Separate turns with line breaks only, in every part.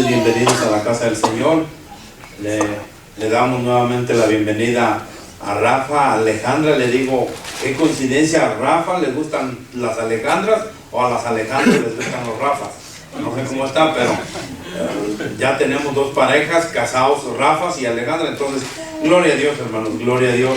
Bienvenidos a la casa del Señor. Le damos nuevamente la bienvenida a Rafa, a Alejandra. Le digo, qué coincidencia, a Rafa le gustan las Alejandras o a las Alejandras les gustan los Rafas. No sé cómo está, pero ya tenemos dos parejas casados, Rafas y Alejandra. Entonces, gloria a Dios, hermanos, gloria a Dios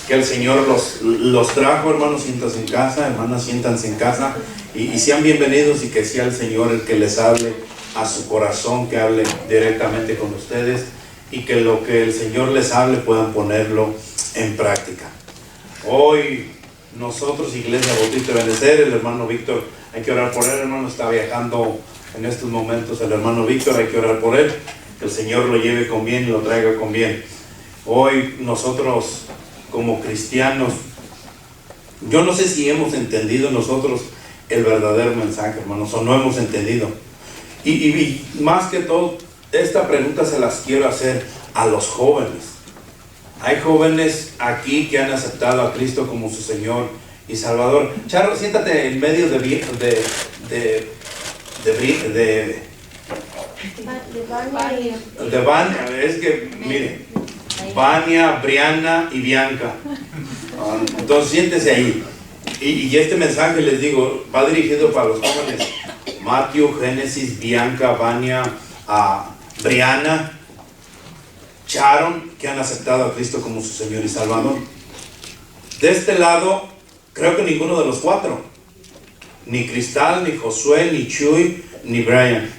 que el Señor los trajo. Hermanos, siéntanse en casa, hermanas, siéntanse en casa y sean bienvenidos, y que sea el Señor el que les hable a su corazón, que hable directamente con ustedes, y que lo que el Señor les hable puedan ponerlo en práctica. Hoy nosotros, Iglesia Bautista de Benecer, el hermano Víctor, hay que orar por él, hermano, está viajando en estos momentos el hermano Víctor, hay que orar por él, que el Señor lo lleve con bien y lo traiga con bien. Hoy nosotros como cristianos, yo no sé si hemos entendido nosotros el verdadero mensaje, hermanos, o no hemos entendido. Y más que todo, esta pregunta se las quiero hacer a los jóvenes. Hay jóvenes aquí que han aceptado a Cristo como su Señor y Salvador. Charro, siéntate en medio de Vania, es que, mire, Vania, Briana y Bianca. Entonces siéntese ahí. Y este mensaje, les digo, va dirigido para los jóvenes. Matthew, Génesis, Bianca, Vania, Briana, Sharon, que han aceptado a Cristo como su Señor y Salvador. De este lado, creo que ninguno de los cuatro, ni Cristal, ni Josué, ni Chuy, ni Brian.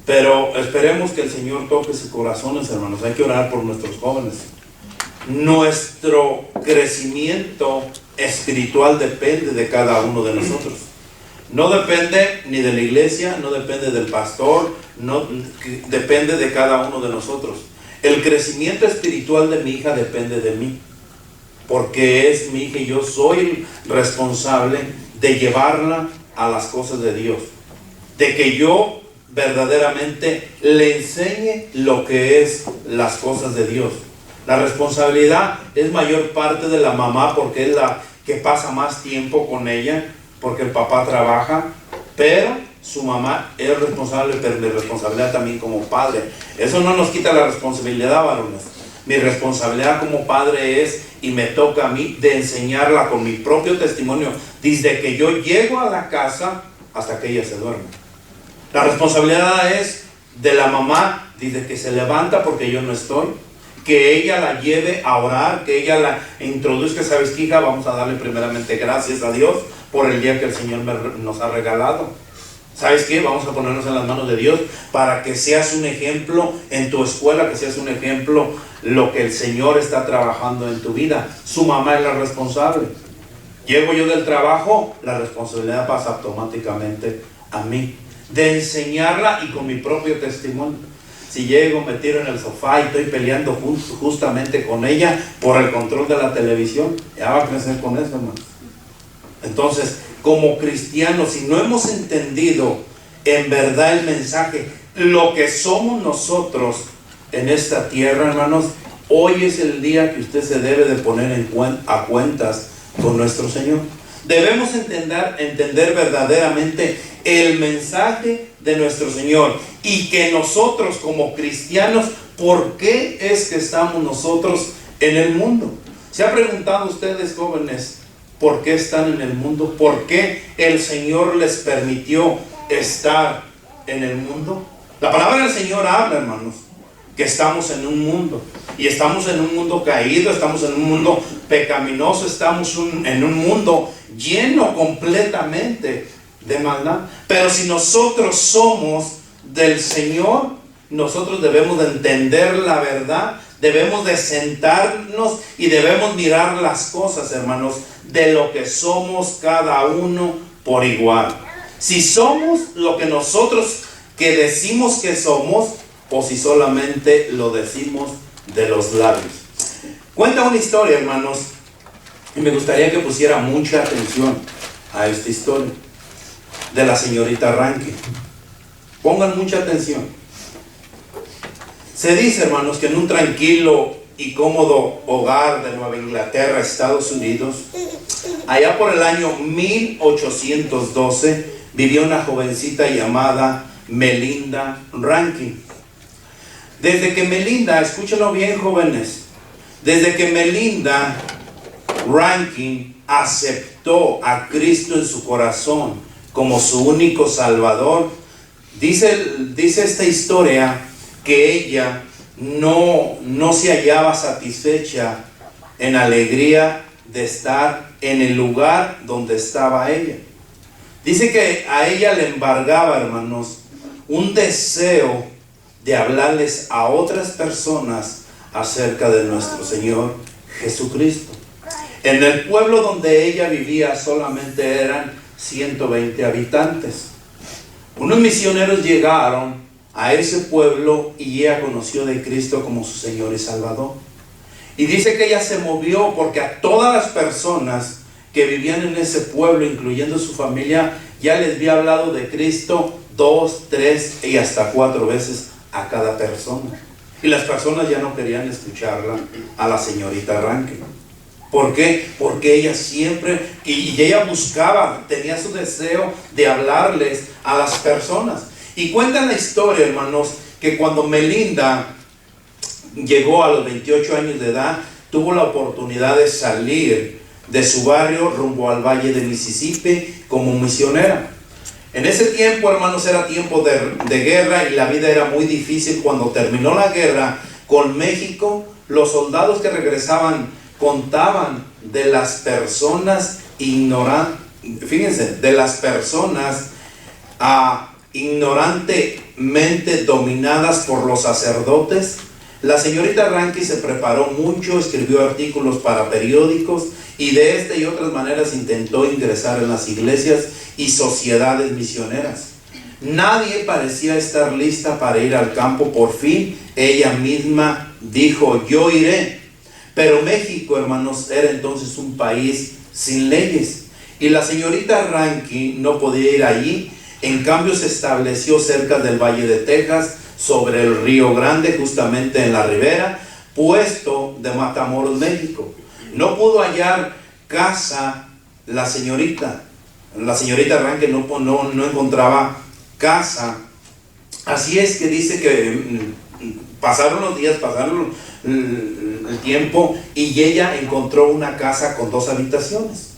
Pero esperemos que el Señor toque sus corazones, hermanos. Hay que orar por nuestros jóvenes. Nuestro crecimiento espiritual depende de cada uno de nosotros. No depende ni de la iglesia, no depende del pastor, no depende de cada uno de nosotros. El crecimiento espiritual de mi hija depende de mí, porque es mi hija y yo soy el responsable de llevarla a las cosas de Dios, de que yo verdaderamente le enseñe lo que es las cosas de Dios. La responsabilidad es mayor parte de la mamá, porque es la que pasa más tiempo con ella, porque el papá trabaja, pero su mamá es responsable, pero mi responsabilidad también como padre. Eso no nos quita la responsabilidad, varones. Mi responsabilidad como padre es, y me toca a mí, de enseñarla con mi propio testimonio, desde que yo llego a la casa hasta que ella se duerme. La responsabilidad es de la mamá, desde que se levanta porque yo no estoy, que ella la lleve a orar, que ella la introduzca. ¿Sabes qué, hija? Vamos a darle primeramente gracias a Dios por el día que el Señor nos ha regalado. ¿Sabes qué? Vamos a ponernos en las manos de Dios para que seas un ejemplo en tu escuela, que seas un ejemplo lo que el Señor está trabajando en tu vida. Su mamá es la responsable. Llego yo del trabajo, la responsabilidad pasa automáticamente a mí, de enseñarla, y con mi propio testimonio. Si llego, me tiro en el sofá y estoy peleando justamente con ella por el control de la televisión, ya va a crecer con eso, hermano. Entonces, como cristianos, si no hemos entendido en verdad el mensaje, lo que somos nosotros en esta tierra, hermanos, hoy es el día que usted se debe de poner a cuentas con nuestro Señor. Debemos entender verdaderamente el mensaje de nuestro Señor, y que nosotros como cristianos, ¿por qué es que estamos nosotros en el mundo? ¿Se ha preguntado ustedes, jóvenes, por qué están en el mundo? ¿Por qué el Señor les permitió estar en el mundo? La palabra del Señor habla, hermanos, que estamos en un mundo, y estamos en un mundo caído, estamos en un mundo pecaminoso, estamos en un mundo lleno completamente de maldad. Pero si nosotros somos del Señor, nosotros debemos de entender la verdad, debemos de sentarnos y debemos mirar las cosas, hermanos, de lo que somos cada uno por igual. Si somos lo que nosotros que decimos que somos, o si solamente lo decimos de los labios. Cuenta una historia, hermanos, y me gustaría que pusiera mucha atención a esta historia, de la señorita Rankin. Pongan mucha atención. Se dice, hermanos, que en un tranquilo y cómodo hogar de Nueva Inglaterra, Estados Unidos, allá por el año 1812, vivía una jovencita llamada Melinda Rankin. Desde que Melinda, escúchenlo bien, jóvenes, desde que Melinda Rankin aceptó a Cristo en su corazón como su único Salvador, dice esta historia que ella no se hallaba satisfecha en alegría de estar en el lugar donde estaba ella. Dice que a ella le embargaba, hermanos, un deseo de hablarles a otras personas acerca de nuestro Señor Jesucristo. En el pueblo donde ella vivía solamente eran 120 habitantes. Unos misioneros llegaron a ese pueblo y ella conoció de Cristo como su Señor y Salvador. Y dice que ella se movió porque a todas las personas que vivían en ese pueblo, incluyendo su familia, ya les había hablado de Cristo 2, 3 y hasta 4 veces a cada persona. Y las personas ya no querían escucharla a la señorita Rankin. ¿Por qué? Porque ella siempre, y ella buscaba, tenía su deseo de hablarles a las personas. Y cuentan la historia, hermanos, que cuando Melinda llegó a los 28 años de edad, tuvo la oportunidad de salir de su barrio rumbo al valle de Mississippi como misionera. En ese tiempo, hermanos, era tiempo de guerra y la vida era muy difícil. Cuando terminó la guerra con México, los soldados que regresaban contaban de las personas ignorantes, fíjense, de las personas ignorantemente dominadas por los sacerdotes. La señorita Rankin se preparó mucho, escribió artículos para periódicos y de esta y otras maneras intentó ingresar en las iglesias y sociedades misioneras. Nadie parecía estar lista para ir al campo. Por fin ella misma dijo: yo iré. Pero México, hermanos, era entonces un país sin leyes y la señorita Rankin no podía ir allí. En cambio se estableció cerca del Valle de Texas, sobre el Río Grande, justamente en la ribera, puesto de Matamoros, México. No pudo hallar casa la señorita Rankin no encontraba casa. Así es que dice que pasaron los días, pasaron el tiempo y ella encontró una casa con 2 habitaciones.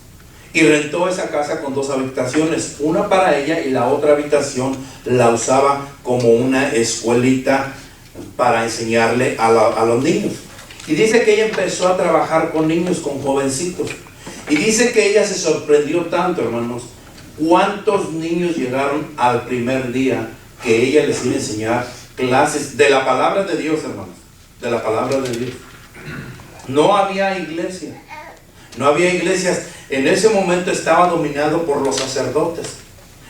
Y rentó esa casa con 2 habitaciones, una para ella y la otra habitación la usaba como una escuelita para enseñarle a los niños. Y dice que ella empezó a trabajar con niños, con jovencitos. Y dice que ella se sorprendió tanto, hermanos, cuántos niños llegaron al primer día que ella les iba a enseñar clases de la palabra de Dios, hermanos, de la palabra de Dios. No había iglesia. No había iglesias. En ese momento estaba dominado por los sacerdotes.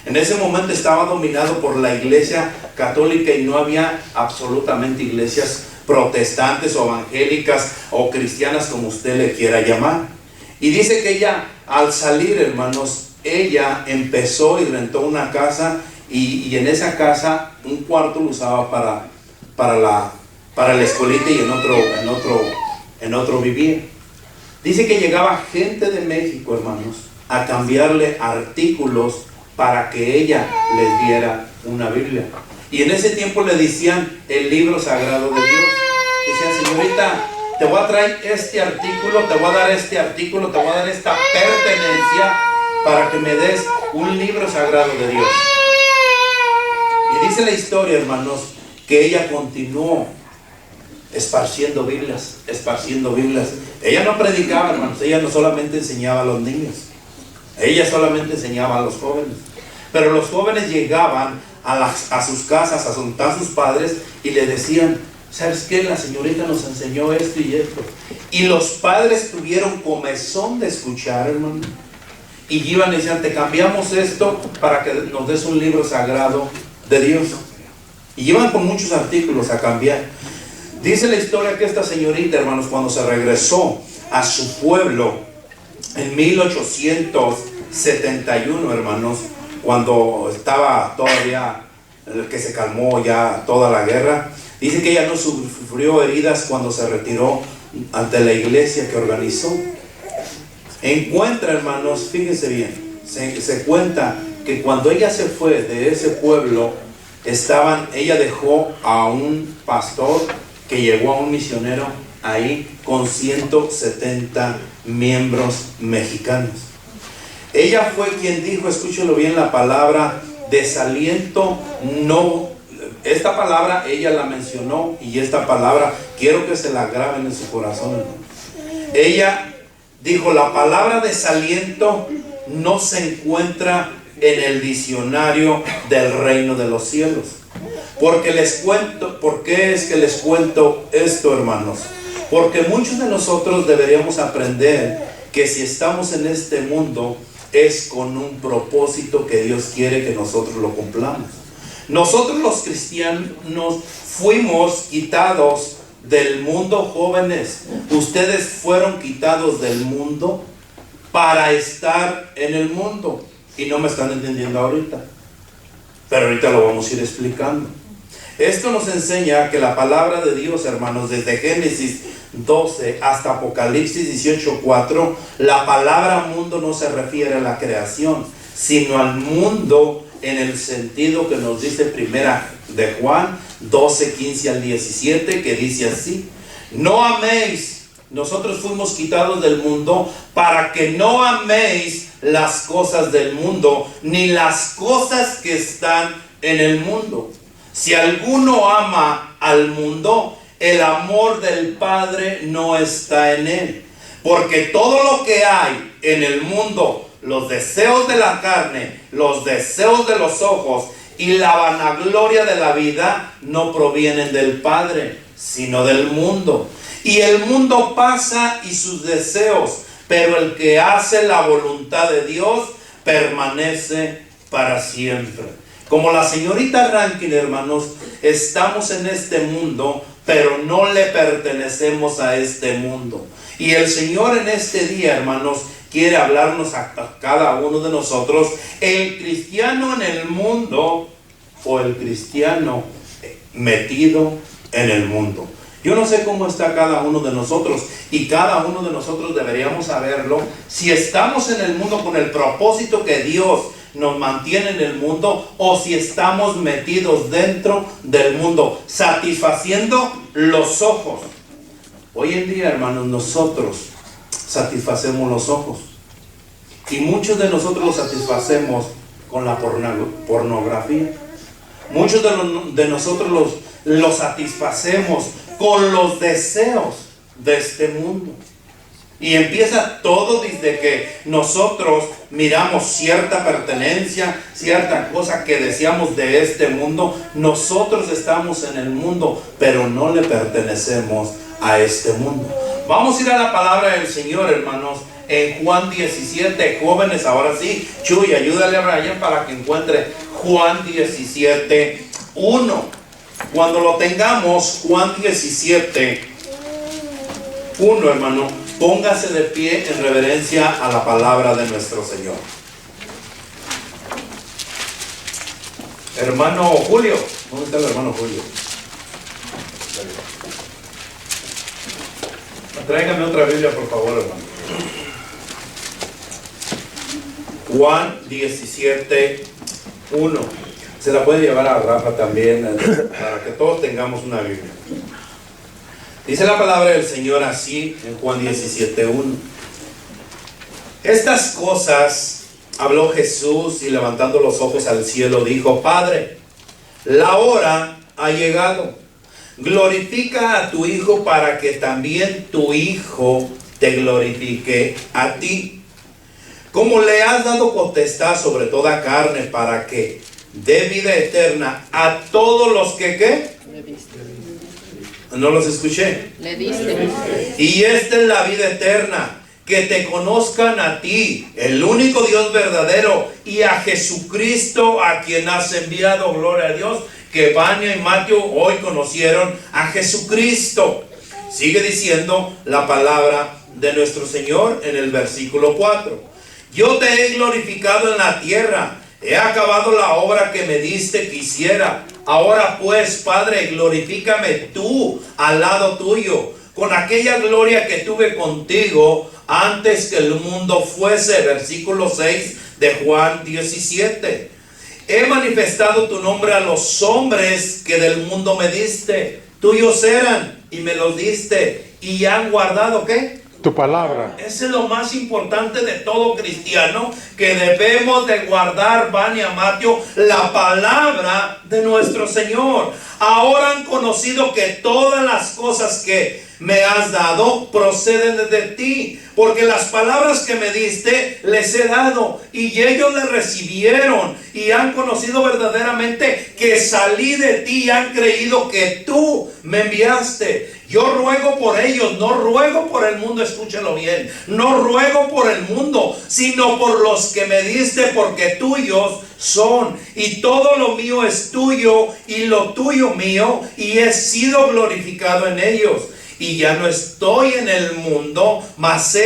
En ese momento estaba dominado por la iglesia católica y no había absolutamente iglesias protestantes o evangélicas o cristianas, como usted le quiera llamar. Y dice que ella, al salir, hermanos, ella empezó y rentó una casa y en esa casa un cuarto lo usaba para la escuelita y en otro vivía. Dice que llegaba gente de México, hermanos, a cambiarle artículos para que ella les diera una Biblia. Y en ese tiempo le decían el libro sagrado de Dios. Decían: señorita, te voy a traer este artículo, te voy a dar este artículo, te voy a dar esta pertenencia para que me des un libro sagrado de Dios. Y dice la historia, hermanos, que ella continuó esparciendo Biblias. Ella no predicaba, hermanos, ella no solamente enseñaba a los niños, ella solamente enseñaba a los jóvenes. Pero los jóvenes llegaban a sus casas, a juntar sus padres y le decían: ¿sabes qué? La señorita nos enseñó esto y esto. Y los padres tuvieron comezón de escuchar, hermano. Y iban y decían: te cambiamos esto para que nos des un libro sagrado de Dios. Y iban con muchos artículos a cambiar. Dice la historia que esta señorita, hermanos, cuando se regresó a su pueblo en 1871, hermanos, cuando estaba todavía, que se calmó ya toda la guerra, dice que ella no sufrió heridas cuando se retiró ante la iglesia que organizó. Encuentra, hermanos, fíjense bien, se cuenta que cuando ella se fue de ese pueblo, ella dejó a un pastor que llevó a un misionero ahí con 170 miembros mexicanos. Ella fue quien dijo, escúchelo bien, la palabra desaliento. No, esta palabra ella la mencionó, y esta palabra quiero que se la graben en su corazón, hermano. Ella dijo, la palabra desaliento no se encuentra en el diccionario del reino de los cielos. Porque les cuento, ¿por qué es que les cuento esto, hermanos? Porque muchos de nosotros deberíamos aprender que si estamos en este mundo es con un propósito que Dios quiere que nosotros lo cumplamos. Nosotros los cristianos fuimos quitados del mundo, jóvenes. Ustedes fueron quitados del mundo para estar en el mundo. Y no me están entendiendo ahorita, pero ahorita lo vamos a ir explicando. Esto nos enseña que la palabra de Dios, hermanos, desde Génesis 12 hasta Apocalipsis 18:4, la palabra mundo no se refiere a la creación, sino al mundo en el sentido que nos dice primera de Juan 12:15 al 17, que dice así: no améis, nosotros fuimos quitados del mundo para que no améis las cosas del mundo, ni las cosas que están en el mundo. Si alguno ama al mundo, el amor del Padre no está en él. Porque todo lo que hay en el mundo, los deseos de la carne, los deseos de los ojos y la vanagloria de la vida, no provienen del Padre, sino del mundo. Y el mundo pasa y sus deseos, pero el que hace la voluntad de Dios permanece para siempre. Como la señorita Rankin, hermanos, estamos en este mundo, pero no le pertenecemos a este mundo. Y el Señor en este día, hermanos, quiere hablarnos a cada uno de nosotros, el cristiano en el mundo o el cristiano metido en el mundo. Yo no sé cómo está cada uno de nosotros, y cada uno de nosotros deberíamos saberlo, si estamos en el mundo con el propósito que Dios nos mantiene en el mundo, o si estamos metidos dentro del mundo, satisfaciendo los ojos. Hoy en día, hermanos, nosotros satisfacemos los ojos, y muchos de nosotros los satisfacemos con la pornografía. Muchos de nosotros los satisfacemos con los deseos de este mundo. Y empieza todo desde que nosotros miramos cierta pertenencia, cierta cosa que deseamos de este mundo. Nosotros estamos en el mundo, pero no le pertenecemos a este mundo. Vamos a ir a la palabra del Señor, hermanos, en Juan 17. Jóvenes, ahora sí, Chuy, ayúdale a Brian para que encuentre Juan 17:1. Cuando lo tengamos, Juan 17:1, hermano, póngase de pie en reverencia a la palabra de nuestro Señor. Hermano Julio, ¿dónde está el hermano Julio? Tráigame otra Biblia, por favor, hermano. Juan 17:1. Se la puede llevar a Rafa también, para que todos tengamos una Biblia. Dice la palabra del Señor así en Juan 17:1. Estas cosas habló Jesús, y levantando los ojos al cielo dijo: Padre, la hora ha llegado. Glorifica a tu Hijo, para que también tu Hijo te glorifique a ti. Como le has dado potestad sobre toda carne, para que dé vida eterna a todos los que ¿qué?
Le diste.
No los escuché.
Le diste.
Y esta es la vida eterna, que te conozcan a ti, el único Dios verdadero, y a Jesucristo, a quien has enviado. Gloria a Dios, que Vania y Mateo hoy conocieron a Jesucristo. Sigue diciendo la palabra de nuestro Señor en el versículo 4. Yo te he glorificado en la tierra, he acabado la obra que me diste que hiciera. Ahora pues, Padre, glorifícame tú al lado tuyo, con aquella gloria que tuve contigo antes que el mundo fuese. Versículo 6 de Juan 17. he manifestado tu nombre a los hombres que del mundo me diste. Tuyos eran y me los diste y han guardado, ¿qué?
Tu palabra.
Ese es lo más importante de todo cristiano, que debemos de guardar, Vania Mateo, la palabra de nuestro Señor. Ahora han conocido que todas las cosas que me has dado proceden de ti, porque las palabras que me diste les he dado y ellos le recibieron y han conocido verdaderamente que salí de ti y han creído que tú me enviaste. Yo ruego por ellos, no ruego por el mundo, escúchelo bien, no ruego por el mundo, sino por los que me diste, porque tuyos son, y todo lo mío es tuyo y lo tuyo mío, y he sido glorificado en ellos. Y ya no estoy en el mundo, mas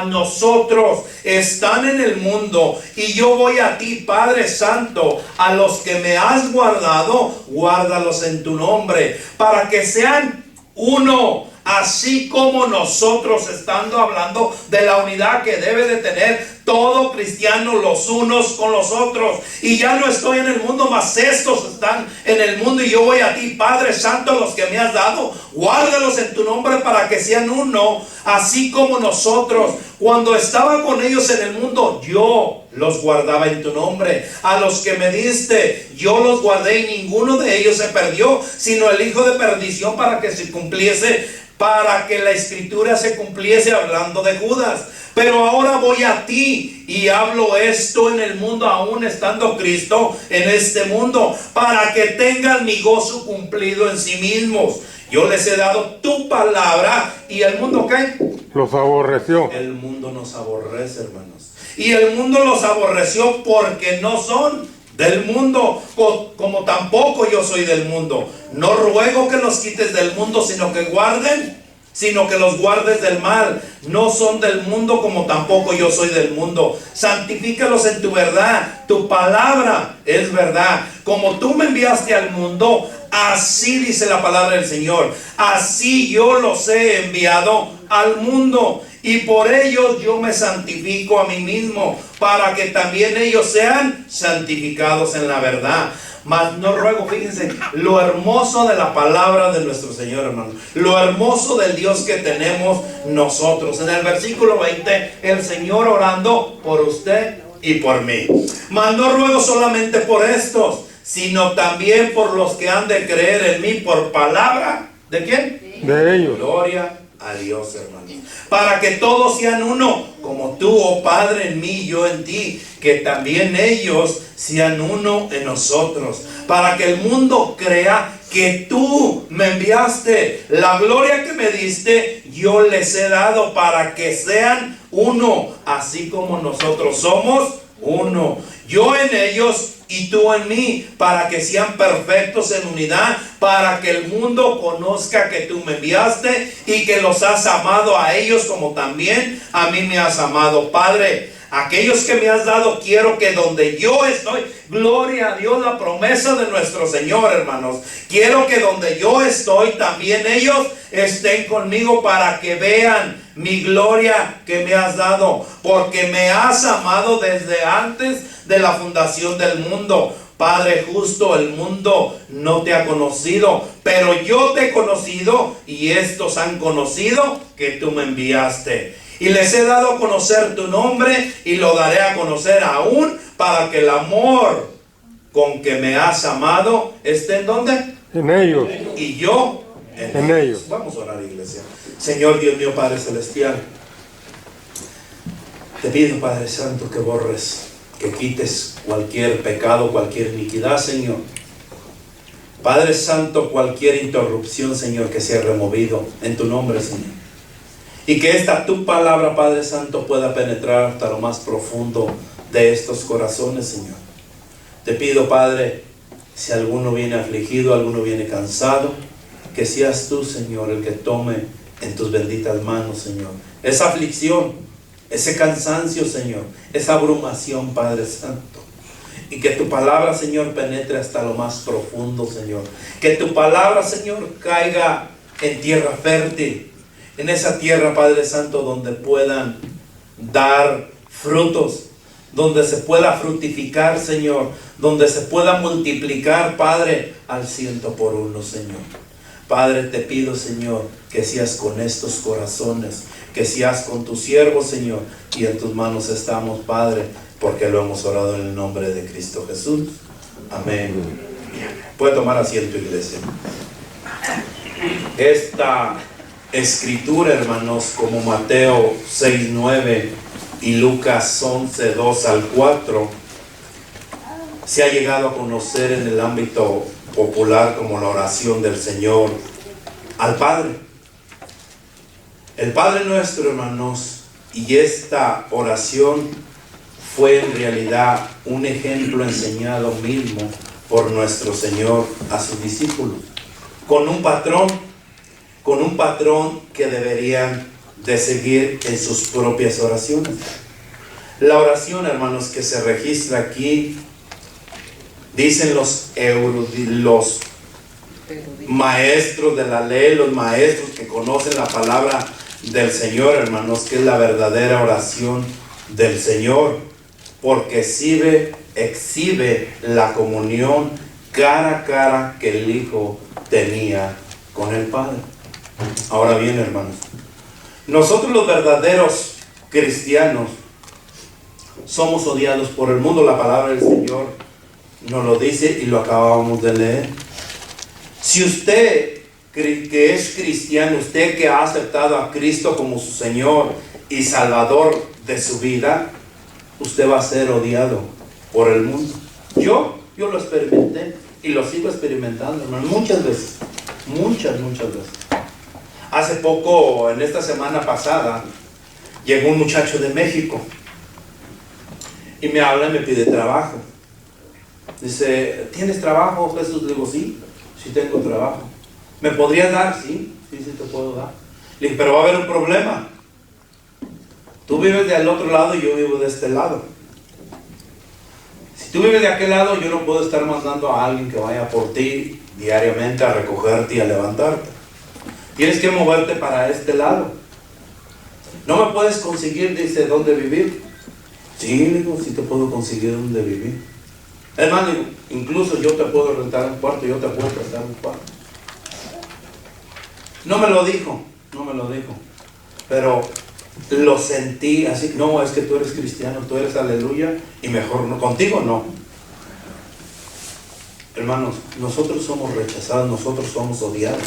nosotros están en el mundo. Y yo voy a ti, Padre Santo, a los que me has guardado, guárdalos en tu nombre, para que sean uno, así como nosotros, estando hablando de la unidad que debe de tener todo cristiano los unos con los otros. Y ya no estoy en el mundo, mas estos están en el mundo. Y yo voy a ti, Padre Santo, los que me has dado, guárdalos en tu nombre para que sean uno, así como nosotros. Cuando estaba con ellos en el mundo, yo los guardaba en tu nombre. A los que me diste, yo los guardé, y ninguno de ellos se perdió, sino el hijo de perdición, para que se cumpliese, para que la escritura se cumpliese hablando de Judas. Pero ahora voy a ti y hablo esto en el mundo, aún estando Cristo en este mundo, para que tengan mi gozo cumplido en sí mismos. Yo les he dado tu palabra y el mundo, ¿qué?
Los aborreció.
El mundo nos aborrece, hermanos. Y el mundo los aborreció porque no son del mundo, como tampoco yo soy del mundo. No ruego que los quites del mundo, sino que los guardes del mal. No son del mundo, como tampoco yo soy del mundo. Santifícalos en tu verdad. Tu palabra es verdad. Como tú me enviaste al mundo, así dice la palabra del Señor, así yo los he enviado al mundo. Y por ellos yo me santifico a mí mismo, para que también ellos sean santificados en la verdad. Mas no ruego, fíjense, lo hermoso de la palabra de nuestro Señor, hermano. Lo hermoso del Dios que tenemos nosotros. En el versículo 20, el Señor orando por usted y por mí. Mas no ruego solamente por estos, sino también por los que han de creer en mí por palabra. ¿De quién?
De ellos.
Gloria a Dios, hermano. Para que todos sean uno, como tú, oh Padre, en mí y yo en ti, que también ellos sean uno en nosotros, para que el mundo crea que tú me enviaste. La gloria que me diste yo les he dado, para que sean uno, así como nosotros somos uno. Yo en ellos y tú en mí, para que sean perfectos en unidad, para que el mundo conozca que tú me enviaste y que los has amado a ellos como también a mí me has amado. Padre, aquellos que me has dado, quiero que donde yo estoy, gloria a Dios, la promesa de nuestro Señor, hermanos, quiero que donde yo estoy, también ellos estén conmigo, para que vean mi gloria que me has dado, porque me has amado desde antes de la fundación del mundo. Padre justo, el mundo no te ha conocido, pero yo te he conocido, y estos han conocido que tú me enviaste. Y les he dado a conocer tu nombre, y lo daré a conocer aún, para que el amor con que me has amado esté ¿en dónde?
En ellos.
Y yo
en ellos.
Vamos a orar, iglesia. Señor Dios mío, Padre celestial, te pido, Padre Santo, que borres, que quites cualquier pecado, cualquier iniquidad, Señor. Padre Santo, cualquier interrupción, Señor, que sea removido en tu nombre, Señor. Y que esta tu palabra, Padre Santo, pueda penetrar hasta lo más profundo de estos corazones, Señor. Te pido, Padre, si alguno viene afligido, alguno viene cansado, que seas tú, Señor, el que tome en tus benditas manos, Señor, esa aflicción, ese cansancio, Señor, esa abrumación, Padre Santo. Y que tu palabra, Señor, penetre hasta lo más profundo, Señor. Que tu palabra, Señor, caiga en tierra fértil, en esa tierra, Padre Santo, donde puedan dar frutos, donde se pueda fructificar, Señor, donde se pueda multiplicar, Padre, al 100 por 1, Señor. Padre, te pido, Señor, que seas con estos corazones, que seas con tu siervo, Señor, y en tus manos estamos, Padre, porque lo hemos orado en el nombre de Cristo Jesús. Amén. Puede tomar asiento, iglesia. Esta escritura, hermanos, como Mateo 6:9 y Lucas 11:2-4, se ha llegado a conocer en el ámbito popular como la oración del Señor al Padre. El Padre nuestro, hermanos, y esta oración fue en realidad un ejemplo enseñado mismo por nuestro Señor a sus discípulos, con un patrón que deberían de seguir en sus propias oraciones. La oración, hermanos, que se registra aquí, dicen los maestros de la ley, los maestros que conocen la palabra del Señor, hermanos, que es la verdadera oración del Señor, porque exhibe la comunión cara a cara que el Hijo tenía con el Padre. Ahora bien, hermanos, nosotros los verdaderos cristianos somos odiados por el mundo. La palabra del Señor nos lo dice y lo acabamos de leer. Si usted que es cristiano, usted que ha aceptado a Cristo como su Señor y Salvador de su vida, usted va a ser odiado por el mundo. Yo lo experimenté y lo sigo experimentando, hermano, muchas veces. Hace poco, en esta semana pasada, llegó un muchacho de México y me habla y me pide trabajo. Dice, ¿tienes trabajo, Jesús? Le digo, sí tengo trabajo. ¿Me podrías dar? Sí te puedo dar. Le dije, pero va a haber un problema. Tú vives del otro lado y yo vivo de este lado. Si tú vives de aquel lado, yo no puedo estar mandando a alguien que vaya por ti diariamente a recogerte y a levantarte. Tienes que moverte para este lado. No me puedes conseguir, dice, dónde vivir. Sí, le digo, sí te puedo conseguir dónde vivir. Hermano, incluso yo te puedo rentar un cuarto, yo te puedo prestar un cuarto. No me lo dijo, pero lo sentí así. No, es que tú eres cristiano, tú eres aleluya, y mejor no, contigo no. Hermanos, nosotros somos rechazados, nosotros somos odiados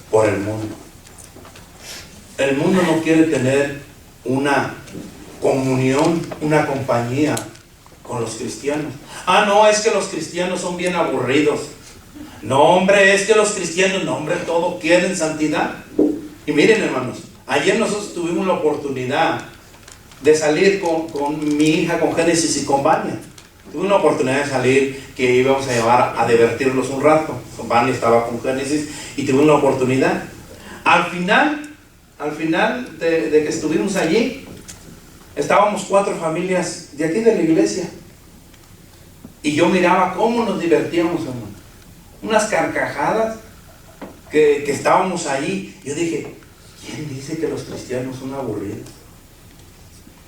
por el mundo. El mundo no quiere tener una comunión, una compañía con los cristianos. Ah, no, es que los cristianos son bien aburridos. No, hombre, es que los cristianos, no, hombre, todos quieren santidad. Y miren, hermanos, ayer nosotros tuvimos la oportunidad de salir con mi hija, con Génesis y con Vania. Tuve una oportunidad de salir que íbamos a llevar a divertirlos un rato. Vania estaba con Génesis y tuve una oportunidad. Al final de que estuvimos allí, estábamos 4 familias de aquí de la iglesia. Y yo miraba cómo nos divertíamos, hermano. Unas carcajadas que estábamos allí. Yo dije, ¿quién dice que los cristianos son aburridos?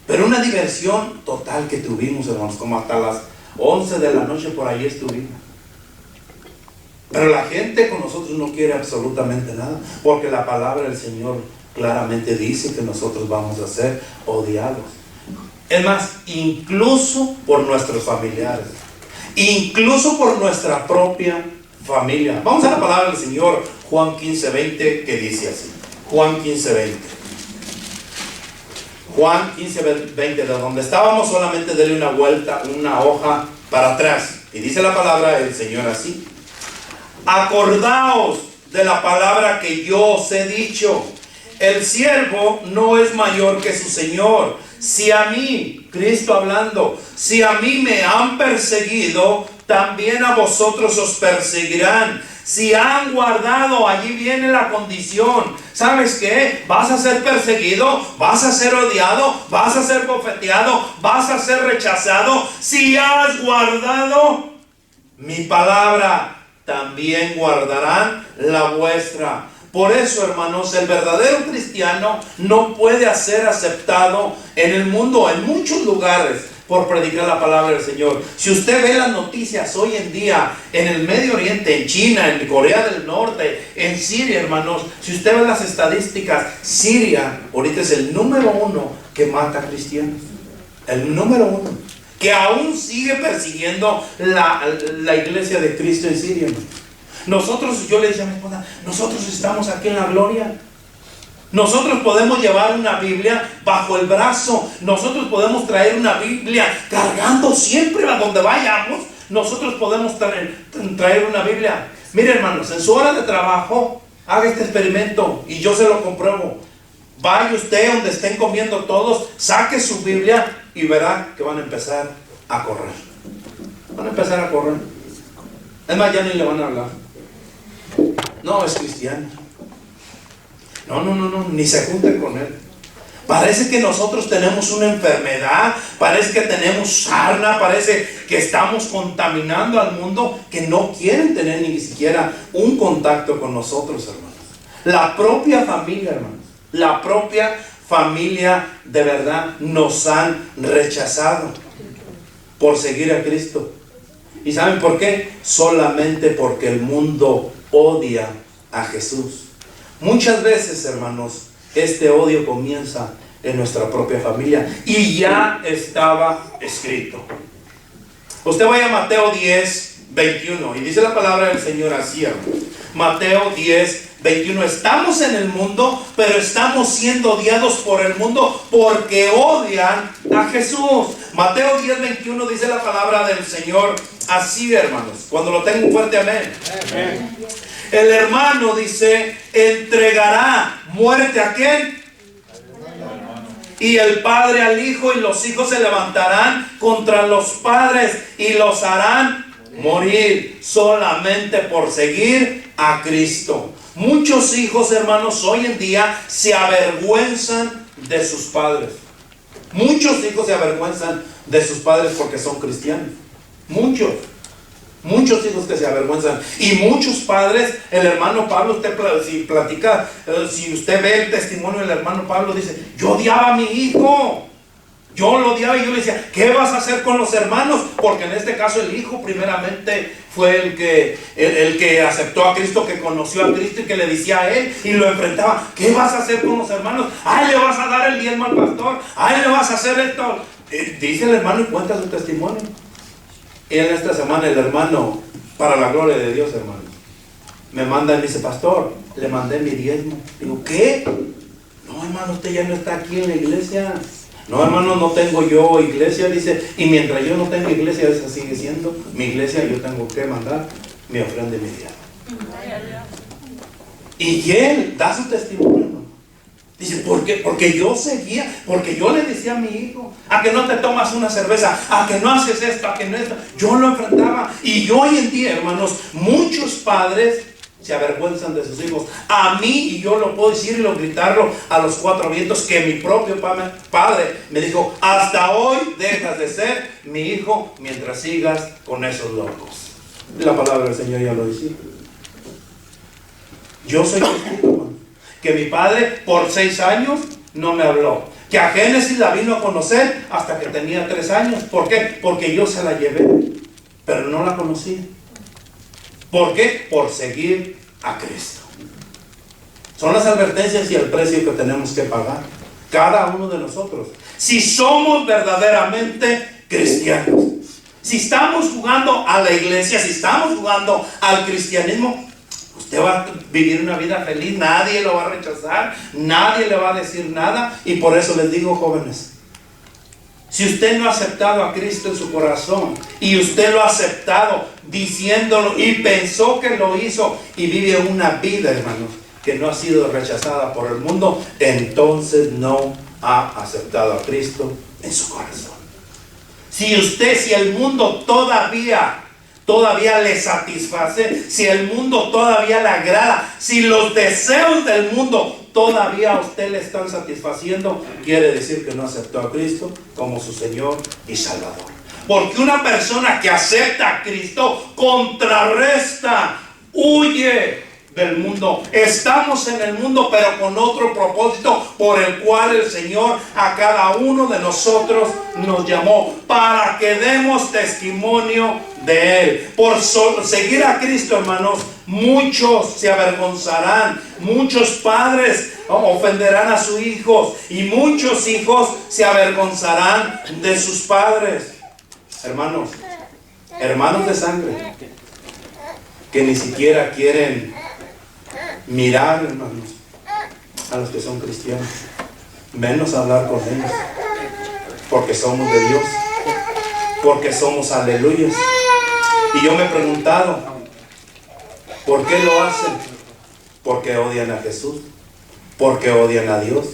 Pero una diversión total que tuvimos, hermanos, como hasta las 11 de la noche por ahí estuvimos. Pero la gente con nosotros no quiere absolutamente nada, porque la palabra del Señor claramente dice que nosotros vamos a ser odiados. Es más, incluso por nuestros familiares, incluso por nuestra propia familia. Vamos a la palabra del Señor, Juan 15:20, que dice así. Juan 15:20. Juan 15:20, de donde estábamos, solamente denle una vuelta, una hoja para atrás. Y dice la palabra del Señor así: acordaos de la palabra que yo os he dicho. El siervo no es mayor que su Señor. Si a mí, Cristo hablando, si a mí me han perseguido, también a vosotros os perseguirán. Si han guardado, allí viene la condición. ¿Sabes qué? Vas a ser perseguido, vas a ser odiado, vas a ser bofeteado, vas a ser rechazado. Si has guardado mi palabra, también guardarán la vuestra. Por eso, hermanos, el verdadero cristiano no puede ser aceptado en el mundo, en muchos lugares, por predicar la palabra del Señor. Si usted ve las noticias hoy en día en el Medio Oriente, en China, en Corea del Norte, en Siria, hermanos, si usted ve las estadísticas, Siria ahorita es el número 1 que mata cristianos. El número 1. Que aún sigue persiguiendo la iglesia de Cristo en Siria, hermanos. Nosotros, yo le decía a mi esposa, nosotros estamos aquí en la gloria. Nosotros podemos llevar una Biblia bajo el brazo. Nosotros podemos traer una Biblia cargando siempre a donde vayamos. Nosotros podemos traer una Biblia. Mire, hermanos, en su hora de trabajo, haga este experimento y yo se lo compruebo. Vaya usted donde estén comiendo todos, saque su Biblia y verá que van a empezar a correr. Van a empezar a correr. Es más, ya ni le van a hablar. No, es cristiano. No, ni se junte con él. Parece que nosotros tenemos una enfermedad, parece que tenemos sarna, parece que estamos contaminando al mundo, que no quieren tener ni siquiera un contacto con nosotros, hermanos. La propia familia, hermanos, la propia familia de verdad nos han rechazado por seguir a Cristo. ¿Y saben por qué? Solamente porque el mundo odia a Jesús. Muchas veces, hermanos, este odio comienza en nuestra propia familia y ya estaba escrito. Usted vaya a Mateo 10, 21 y dice la palabra del Señor así, hermanos. Mateo 10, 21. Estamos en el mundo, pero estamos siendo odiados por el mundo porque odian a Jesús. Mateo 10, 21 dice la palabra del Señor así, hermanos. Cuando lo tengo fuerte, amén. Amén. El hermano dice, entregará muerte a ¿quién? Y el padre al hijo, y los hijos se levantarán contra los padres y los harán morir solamente por seguir a Cristo. Muchos hijos, hermanos, hoy en día se avergüenzan de sus padres. Muchos hijos se avergüenzan de sus padres porque son cristianos. Muchos hijos que se avergüenzan. Y muchos padres, el hermano Pablo, usted si platica, si usted ve el testimonio del hermano Pablo, dice, yo odiaba a mi hijo. Yo lo odiaba y yo le decía, ¿qué vas a hacer con los hermanos? Porque en este caso el hijo primeramente fue el que aceptó a Cristo, que conoció a Cristo y que le decía a él y lo enfrentaba. ¿Qué vas a hacer con los hermanos? ¡Ay, le vas a dar el diezmo al pastor! ¡Ay, le vas a hacer esto! Dice el hermano y cuenta su testimonio. Y en esta semana el hermano, para la gloria de Dios, hermano, me manda y me dice, pastor, le mandé mi diezmo. Digo, ¿qué? No, hermano, usted ya no está aquí en la iglesia. No, hermano, no tengo yo iglesia, dice, y mientras yo no tengo iglesia, esa sigue siendo mi iglesia, yo tengo que mandar mi ofrenda inmediata. Y él da su testimonio, hermano. Dice, ¿por qué? Porque yo seguía, porque yo le decía a mi hijo, a que no te tomas una cerveza, a que no haces esto, a que no esto. Yo lo enfrentaba. Y yo hoy en día, hermanos, muchos padres se avergüenzan de sus hijos. A mí, y yo lo puedo decir y lo gritarlo a los cuatro vientos, que mi propio padre me dijo, hasta hoy dejas de ser mi hijo mientras sigas con esos locos. La palabra del Señor ya lo dice. Yo soy testigo, hermano, que mi padre por 6 años no me habló. Que a Génesis la vino a conocer hasta que tenía 3 años. ¿Por qué? Porque yo se la llevé, pero no la conocí. ¿Por qué? Por seguir a Cristo. Son las advertencias y el precio que tenemos que pagar, cada uno de nosotros, si somos verdaderamente cristianos. Si estamos jugando a la iglesia, si estamos jugando al cristianismo, usted va a vivir una vida feliz, nadie lo va a rechazar, nadie le va a decir nada. Y por eso les digo, jóvenes, si usted no ha aceptado a Cristo en su corazón y usted lo ha aceptado diciéndolo y pensó que lo hizo y vive una vida, hermanos, que no ha sido rechazada por el mundo, entonces no ha aceptado a Cristo en su corazón. Si el mundo todavía le satisface, si el mundo todavía le agrada, si los deseos del mundo todavía a usted le están satisfaciendo, quiere decir que no aceptó a Cristo como su Señor y Salvador. Porque una persona que acepta a Cristo contrarresta, huye del mundo. Estamos en el mundo, pero con otro propósito por el cual el Señor a cada uno de nosotros nos llamó, para que demos testimonio de Él. Por seguir a Cristo, hermanos, muchos se avergonzarán, muchos padres ofenderán a sus hijos y muchos hijos se avergonzarán de sus padres. Hermanos de sangre, que ni siquiera quieren mirar, hermanos, a los que son cristianos, menos hablar con ellos, porque somos de Dios, porque somos aleluyas. Y yo me he preguntado, ¿por qué lo hacen? Porque odian a Jesús, porque odian a Dios.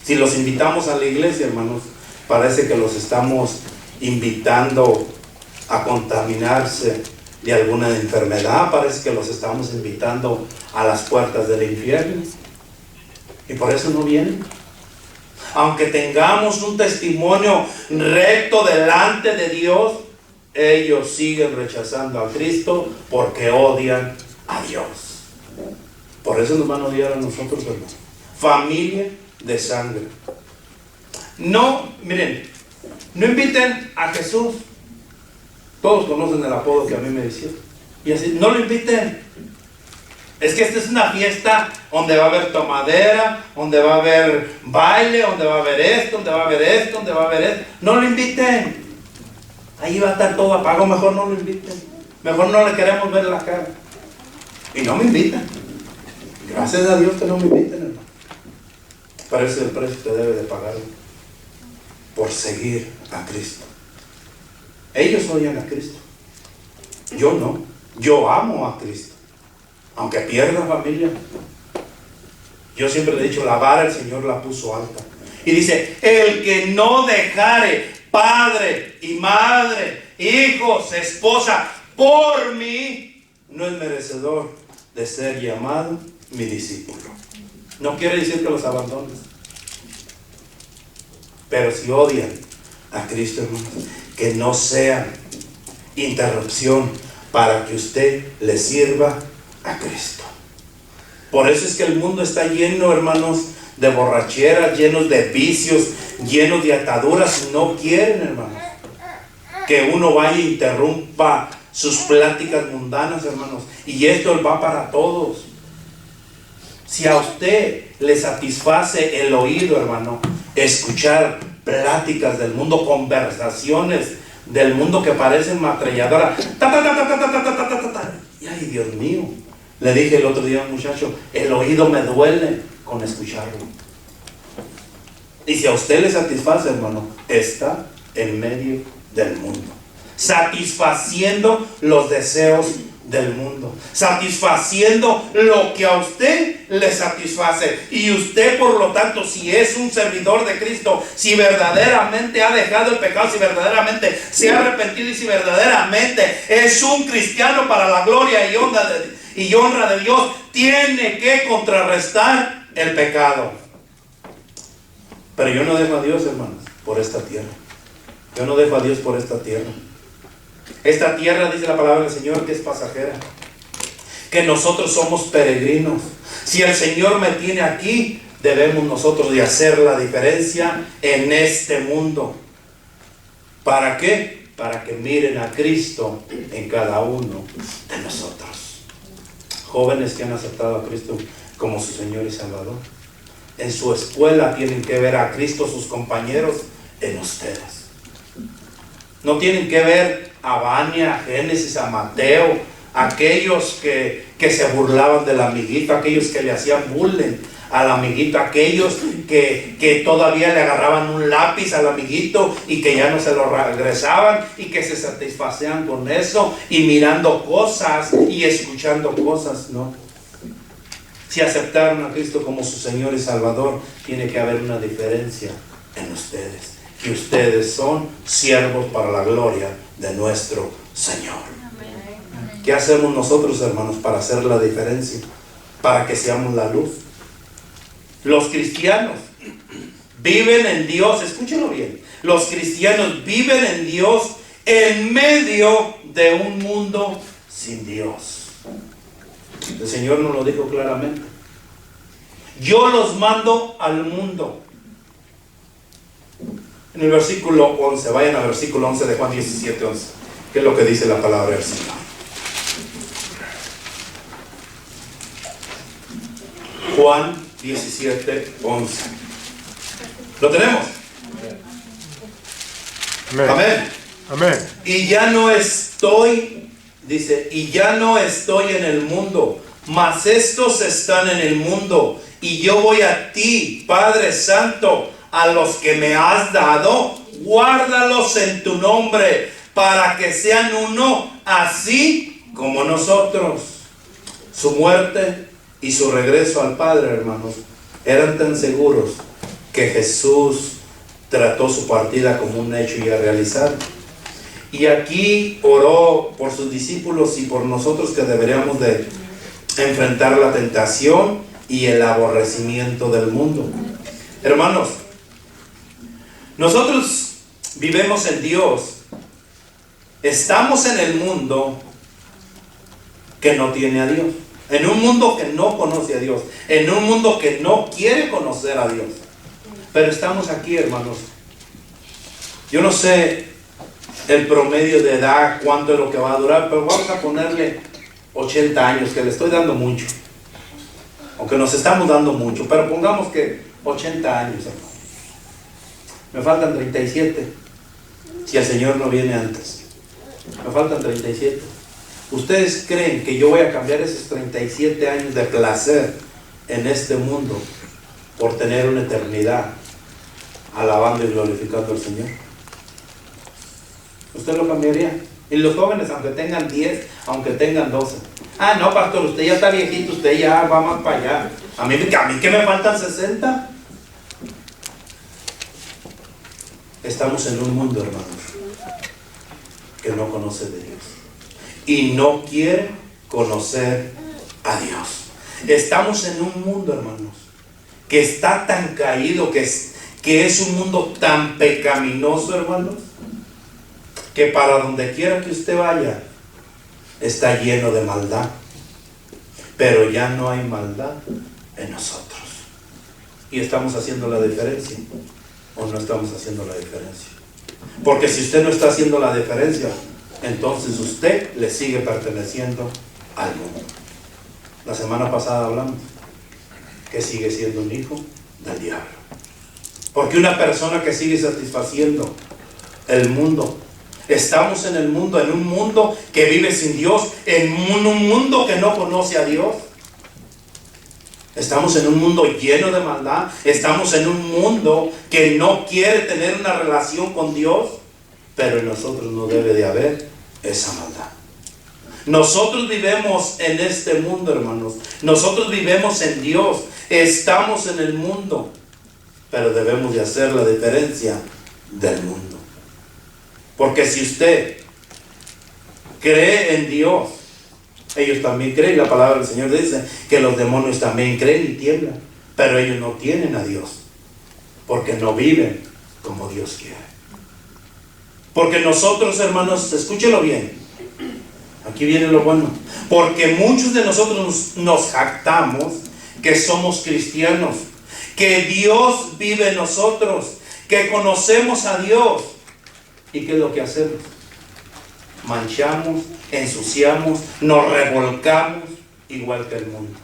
Si los invitamos a la iglesia, hermanos, parece que los estamos invitando a contaminarse de alguna enfermedad, parece que los estamos invitando a las puertas del infierno, y por eso no vienen. Aunque tengamos un testimonio recto delante de Dios, ellos siguen rechazando a Cristo porque odian a Dios. Por eso nos van a odiar a nosotros, hermanos. Familia de sangre. No, miren, no inviten a Jesús. Todos conocen el apodo que a mí me decían. Y así, no lo inviten. Es que esta es una fiesta donde va a haber tomadera, donde va a haber baile, donde va a haber esto, donde va a haber esto, donde va a haber esto. No lo inviten. Ahí va a estar todo apagado. Mejor no lo inviten. Mejor no le queremos ver la cara. Y no me invitan. Gracias a Dios que no me inviten, hermano. Pero ese es el precio que debe de pagar por seguir a Cristo. Ellos odian a Cristo. Yo no. Yo amo a Cristo. Aunque pierda familia. Yo siempre le he dicho, la vara el Señor la puso alta. Y dice, el que no dejare padre y madre, hijos, esposa, por mí, no es merecedor de ser llamado mi discípulo. No quiere decir que los abandones. Pero si odian a Cristo, hermanos, que no sean interrupción para que usted le sirva a Cristo. Por eso es que el mundo está lleno, hermanos, de borracheras, llenos de vicios, llenos de ataduras. No quieren, hermanos, que uno vaya e interrumpa sus pláticas mundanas, hermanos. Y esto va para todos. Si a usted le satisface el oído, hermano, escuchar pláticas del mundo, conversaciones del mundo que parecen matralladoras, y ay, Dios mío, le dije el otro día a un muchacho, el oído me duele con escucharlo. Y si a usted le satisface, hermano, está en medio del mundo, satisfaciendo los deseos del mundo, satisfaciendo lo que a usted le satisface. Y usted, por lo tanto, si es un servidor de Cristo, si verdaderamente ha dejado el pecado, si verdaderamente se ha arrepentido y si verdaderamente es un cristiano para la gloria y honra de Dios, tiene que contrarrestar el pecado. Pero yo no dejo a Dios, hermanos, por esta tierra. Yo no dejo a Dios por esta tierra. Esta tierra, dice la palabra del Señor, que es pasajera, que nosotros somos peregrinos. Si el Señor me tiene aquí, debemos nosotros de hacer la diferencia en este mundo. ¿Para qué? Para que miren a Cristo en cada uno de nosotros. Jóvenes que han aceptado a Cristo como su Señor y Salvador, en su escuela tienen que ver a Cristo, sus compañeros, en ustedes. No tienen que ver a Vania, a Génesis, a Mateo, aquellos que se burlaban del amiguito, aquellos que le hacían bullying al amiguito, aquellos que todavía le agarraban un lápiz al amiguito y que ya no se lo regresaban y que se satisfacían con eso y mirando cosas y escuchando cosas. No. Si aceptaron a Cristo como su Señor y Salvador, tiene que haber una diferencia en ustedes, que ustedes son siervos para la gloria de nuestro Señor. Amén. ¿Qué hacemos nosotros, hermanos, para hacer la diferencia? Para que seamos la luz. Los cristianos viven en Dios, escúchenlo bien, los cristianos viven en Dios en medio de un mundo sin Dios. El Señor nos lo dijo claramente. Yo los mando al mundo. En el versículo 11, vayan al versículo 11 de Juan 17, 11. ¿Qué es lo que dice la palabra del Señor? Juan 17, 11. ¿Lo tenemos?
Amén.
Amén.
Amén.
Y ya no estoy, dice, y ya no estoy en el mundo, mas estos están en el mundo, y yo voy a ti, Padre Santo, a los que me has dado, guárdalos en tu nombre, para que sean uno, así como nosotros. Su muerte y su regreso al Padre, hermanos, eran tan seguros que Jesús trató su partida como un hecho ya realizado. Y aquí oró por sus discípulos y por nosotros, que deberíamos de enfrentar la tentación y el aborrecimiento del mundo. Hermanos, nosotros vivimos en Dios, estamos en el mundo que no tiene a Dios, en un mundo que no conoce a Dios, en un mundo que no quiere conocer a Dios. Pero estamos aquí, hermanos. Yo no sé el promedio de edad, cuánto es lo que va a durar, pero vamos a ponerle 80 años, que le estoy dando mucho, aunque nos estamos dando mucho, pero pongamos que 80 años, hermano. Me faltan 37, si el Señor no viene antes. Me faltan 37. ¿Ustedes creen que yo voy a cambiar esos 37 años de placer en este mundo por tener una eternidad alabando y glorificando al Señor? ¿Usted lo cambiaría? Y los jóvenes, aunque tengan 10, aunque tengan 12. Ah, no, pastor, usted ya está viejito, usted ya va más para allá. A mí que me faltan 60. Estamos en un mundo, hermanos, que no conoce de Dios y no quiere conocer a Dios. Estamos en un mundo, hermanos, que está tan caído, que es un mundo tan pecaminoso, hermanos, que para donde quiera que usted vaya está lleno de maldad. Pero ya no hay maldad en nosotros. Y estamos haciendo la diferencia, o no estamos haciendo la diferencia. Porque si usted no está haciendo la diferencia, entonces usted le sigue perteneciendo al mundo. La semana pasada hablamos que sigue siendo un hijo del diablo. Porque una persona que sigue satisfaciendo el mundo, estamos en el mundo, en un mundo que vive sin Dios, en un mundo que no conoce a Dios. Estamos en un mundo lleno de maldad. Estamos en un mundo que no quiere tener una relación con Dios. Pero en nosotros no debe de haber esa maldad. Nosotros vivimos en este mundo, hermanos. Nosotros vivimos en Dios. Estamos en el mundo. Pero debemos de hacer la diferencia del mundo. Porque si usted cree en Dios, ellos también creen. La palabra del Señor dice que los demonios también creen y tiemblan. Pero ellos no tienen a Dios, porque no viven como Dios quiere. Porque nosotros, hermanos, escúchelo bien, aquí viene lo bueno. Porque muchos de nosotros nos jactamos que somos cristianos, que Dios vive en nosotros, que conocemos a Dios. ¿Y qué es lo que hacemos? Manchamos, ensuciamos, nos revolcamos igual que el mundo.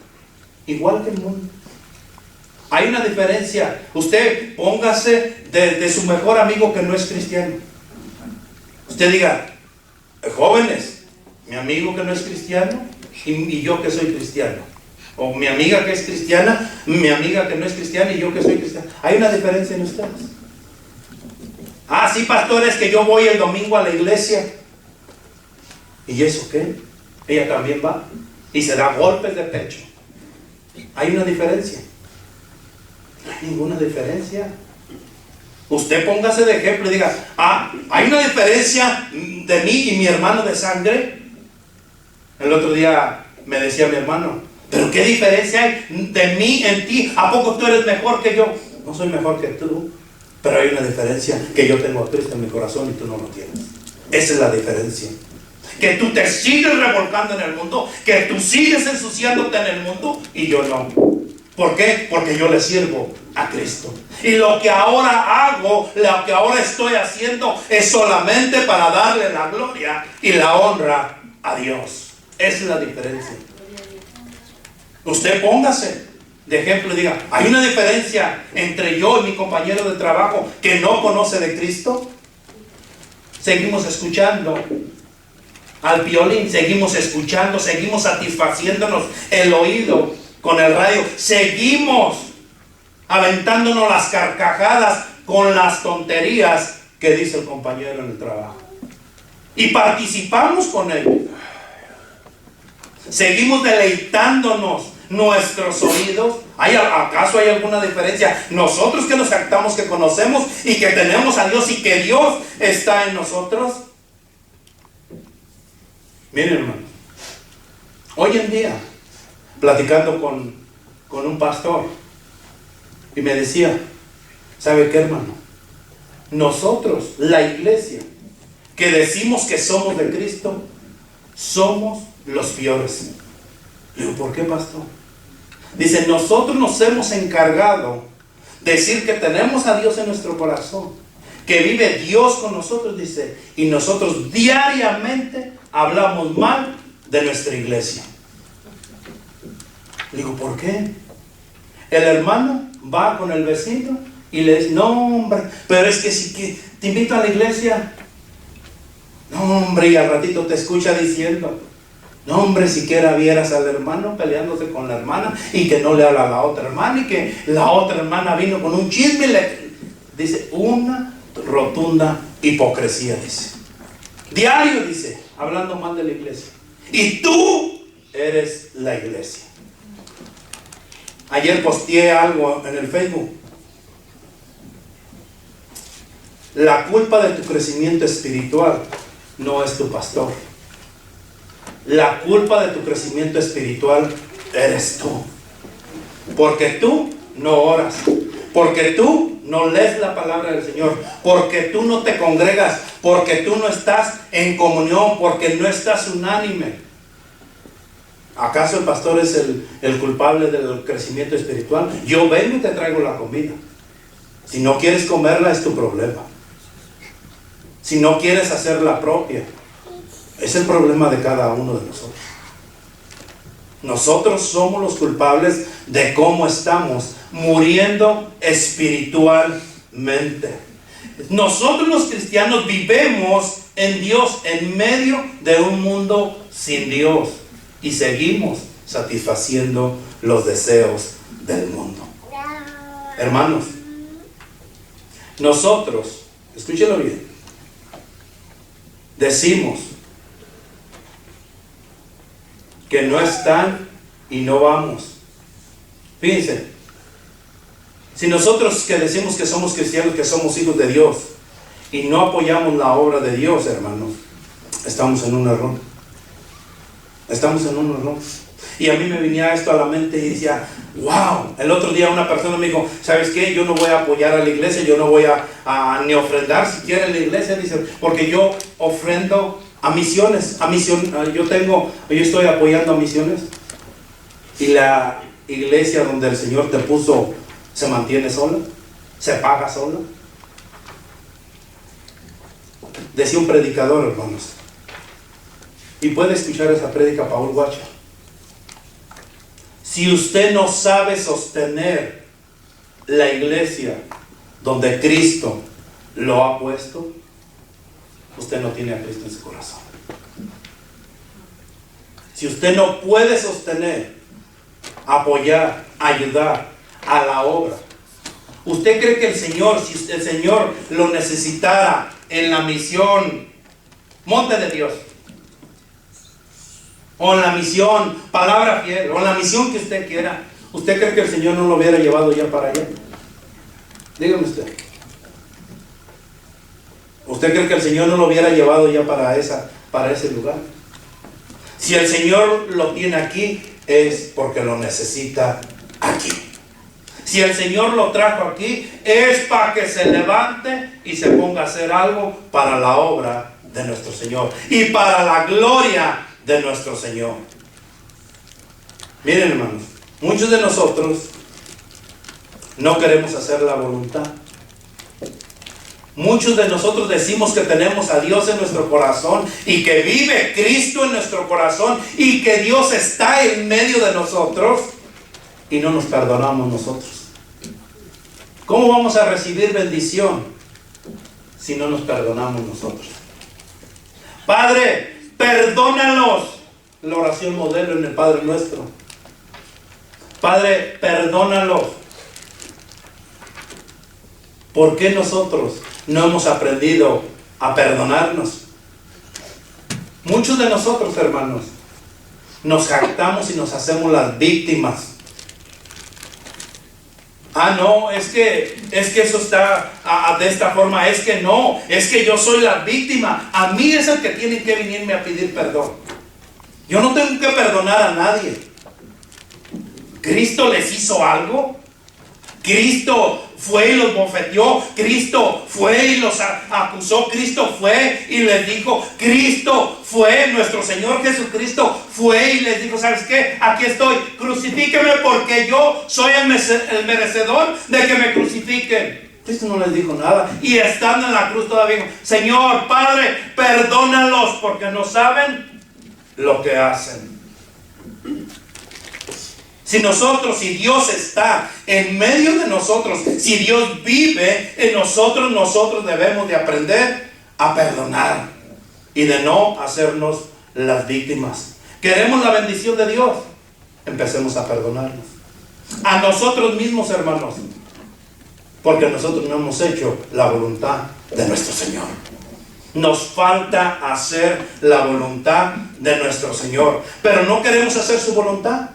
Igual que el mundo. Hay una diferencia. Usted póngase de su mejor amigo que no es cristiano. Usted diga, jóvenes, mi amigo que no es cristiano y yo que soy cristiano. O mi amiga que es cristiana, mi amiga que no es cristiana y yo que soy cristiano. Hay una diferencia en ustedes. Ah, sí, pastor, es que yo voy el domingo a la iglesia. ¿Y eso qué? Ella también va y se da golpes de pecho. Hay una diferencia. No hay ninguna diferencia. Usted póngase de ejemplo y diga, ah, hay una diferencia de mí y mi hermano de sangre. El otro día me decía mi hermano, pero ¿qué diferencia hay de mí en ti? ¿A poco tú eres mejor que yo? No soy mejor que tú, pero hay una diferencia, que yo tengo a Cristo en mi corazón y tú no lo tienes. Esa es la diferencia. que tú te sigues revolcando en el mundo, que tú sigues ensuciándote en el mundo y yo no. ¿Por qué? Porque yo le sirvo a Cristo. Y lo que ahora hago, lo que ahora estoy haciendo es solamente para darle la gloria y la honra a Dios. Esa es la diferencia. Usted póngase de ejemplo y diga, ¿hay una diferencia entre yo y mi compañero de trabajo que no conoce de Cristo? Seguimos escuchando al violín, seguimos escuchando, seguimos satisfaciéndonos el oído con el radio, seguimos aventándonos las carcajadas con las tonterías que dice el compañero en el trabajo. Y participamos con él. Seguimos deleitándonos nuestros oídos. ¿Acaso hay alguna diferencia? Nosotros que nos jactamos que conocemos y que tenemos a Dios y que Dios está en nosotros. Miren, hermano, hoy en día, platicando con un pastor, y me decía, ¿sabe qué, hermano? Nosotros, la iglesia, que decimos que somos de Cristo, somos los peores. Le digo, ¿por qué, pastor? Dice, nosotros nos hemos encargado de decir que tenemos a Dios en nuestro corazón, que vive Dios con nosotros, dice, y nosotros diariamente hablamos mal de nuestra iglesia. Le digo, ¿por qué? El hermano va con el vecino y le dice, no, hombre, pero es que si te invito a la iglesia, no, hombre, y al ratito te escucha diciendo, no, hombre, siquiera vieras al hermano peleándose con la hermana y que no le habla a la otra hermana y que la otra hermana vino con un chisme y le dice, una rotunda hipocresía, dice. Diario, dice, hablando mal de la iglesia. Y tú eres la iglesia. Ayer posteé algo en el Facebook. La culpa de tu crecimiento espiritual no es tu pastor. La culpa de tu crecimiento espiritual eres tú. Porque tú no oras. Porque tú no lees la palabra del Señor. Porque tú no te congregas. Porque tú no estás en comunión. Porque no estás unánime. ¿Acaso el pastor es el culpable del crecimiento espiritual? Yo vengo y te traigo la comida. Si no quieres comerla es tu problema. Si no quieres hacerla propia, es el problema de cada uno de nosotros. Nosotros somos los culpables de cómo estamos muriendo espiritualmente. Nosotros los cristianos vivimos en Dios en medio de un mundo sin Dios y seguimos satisfaciendo los deseos del mundo. Hermanos, nosotros, escúchenlo bien, decimos que no están y no vamos. Fíjense, si nosotros que decimos que somos cristianos, que somos hijos de Dios y no apoyamos la obra de Dios, hermanos, estamos en un error. Estamos en un error. Y a mí me venía esto a la mente y decía, wow. El otro día una persona me dijo, ¿sabes qué? Yo no voy a apoyar a la iglesia, yo no voy a ni ofrendar siquiera en la iglesia, dice, porque yo ofrendo a misiones, yo estoy apoyando a misiones. Y la iglesia donde el Señor te puso se mantiene sola, se paga sola. Decía un predicador, hermanos, y puede escuchar esa prédica, Paul Washer. Si usted no sabe sostener la iglesia donde Cristo lo ha puesto, usted no tiene a Cristo en su corazón. Si usted no puede sostener, apoyar, ayudar a la obra, ¿usted cree que el Señor, si el Señor lo necesitara en la misión Monte de Dios, o en la misión Palabra Fiel, o en la misión que usted quiera, ¿usted cree que el Señor no lo hubiera llevado ya para allá? Dígame usted. ¿Usted cree que el Señor no lo hubiera llevado ya para ese lugar? Si el Señor lo tiene aquí, es porque lo necesita aquí. Si el Señor lo trajo aquí, es para que se levante y se ponga a hacer algo para la obra de nuestro Señor y para la gloria de nuestro Señor. Miren, hermanos, muchos de nosotros no queremos hacer la voluntad. Muchos de nosotros decimos que tenemos a Dios en nuestro corazón y que vive Cristo en nuestro corazón y que Dios está en medio de nosotros y no nos perdonamos nosotros. ¿Cómo vamos a recibir bendición si no nos perdonamos nosotros? Padre, perdónalos. La oración modelo en el Padre Nuestro. Padre, perdónalos. ¿Por qué nosotros no hemos aprendido a perdonarnos? Muchos de nosotros, hermanos, nos jactamos y nos hacemos las víctimas. No, es que eso está de esta forma. Es que no, es que yo soy la víctima. A mí es el que tiene que venirme a pedir perdón. Yo no tengo que perdonar a nadie. ¿Cristo les hizo algo? Cristo fue y los bofeteó. Cristo fue y los acusó. Cristo fue y les dijo. Cristo fue, nuestro Señor Jesucristo fue y les dijo: ¿sabes qué? Aquí estoy, crucifíqueme porque yo soy el merecedor de que me crucifiquen. Cristo no les dijo nada. Y estando en la cruz todavía dijo: Señor, Padre, perdónalos porque no saben lo que hacen. Si Dios está en medio de nosotros, si Dios vive en nosotros, nosotros debemos de aprender a perdonar y de no hacernos las víctimas. ¿Queremos la bendición de Dios? Empecemos a perdonarnos. A nosotros mismos, hermanos, porque nosotros no hemos hecho la voluntad de nuestro Señor. Nos falta hacer la voluntad de nuestro Señor, pero no queremos hacer su voluntad.